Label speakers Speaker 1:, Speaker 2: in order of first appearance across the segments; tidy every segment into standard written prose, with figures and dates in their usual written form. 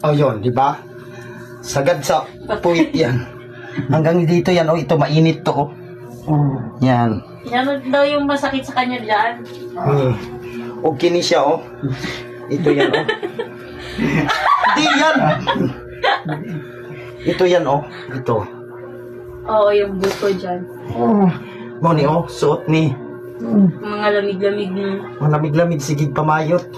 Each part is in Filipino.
Speaker 1: Oh, yun, di ba? Sagad sa puwit yan. Hanggang dito yan, oh, ito mainit to, oh. Yan.
Speaker 2: Yan daw yung masakit sa kanya dyan.
Speaker 1: Okay ni siya, oh. Ito yan, oh. Di yan! Ito yan, oh. Ito.
Speaker 2: Oo, yung buto dyan.
Speaker 1: Mo ni, oh, suot ni.
Speaker 2: Mga lamig-lamig na.
Speaker 1: Malamig-lamig, sige pamayot.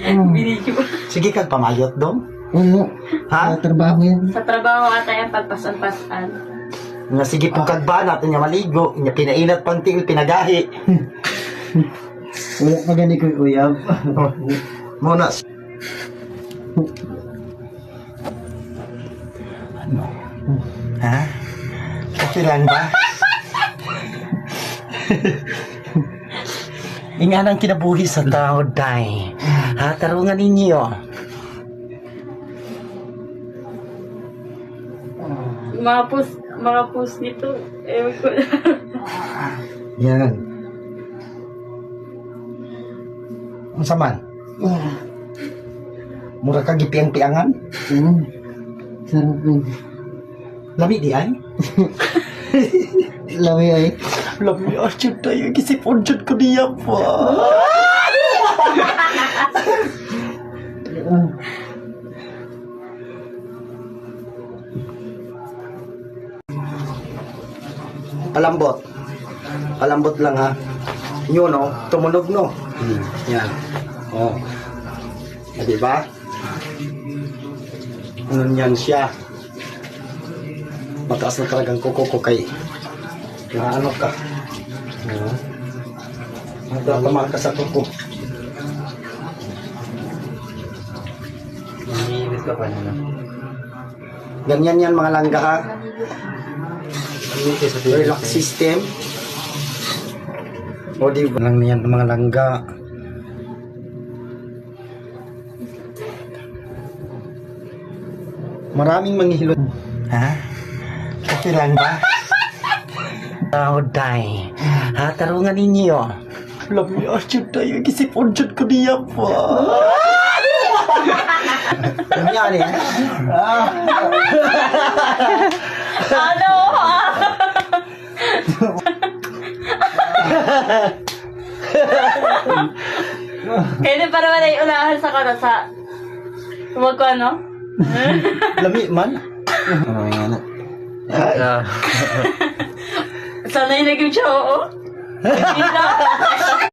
Speaker 2: Binidyo.
Speaker 1: Sige kang pamayot doon. Ha?
Speaker 3: Trabaho yan.
Speaker 2: Sa trabaho ata yan, pagpasan-pasan.
Speaker 1: Nga sige pong kagba natin niya maligo. Nga pinainat pang tiil, pinagahi.
Speaker 3: Wala ka gani ko uyab.
Speaker 1: Muna. Ano? Ha? Okay lang ba? Ingan ang kinabuhi sa tao, day. Ha? Tarungan ninyo.
Speaker 2: Mga post nito. Ewan ko.
Speaker 1: Yan. Ang saman? Mura ka gipiang-piangan?
Speaker 3: Sarap yun.
Speaker 1: Lami di ay?
Speaker 3: Lami ay.
Speaker 1: Lami ay, dyan tayo. Gisipon dyan ko niya pa. Palambot. Palambot lang ha. Yun oh, tumunog no. Yan. Oh. Diba? Ano yan siya? Mataas na talagang kuko ko kay ano ka? Tama ka sa kuko. Ganyan yan mga langga ha. Relax system. O di ba lang yan mga langga. Maraming manghihilot. Ha? Okay lang ba? Tao, day. Ha? Tarungan ninyo. Lami, dyan tayo. Gisipon dyan ko niya pa. Nangyari.
Speaker 2: Ano? Kaya para wala yung unahan sa kano sa... Huwag ko ano?
Speaker 1: Lami man. Ano yan?
Speaker 2: Sana yung naging siya, oo. Hindi na.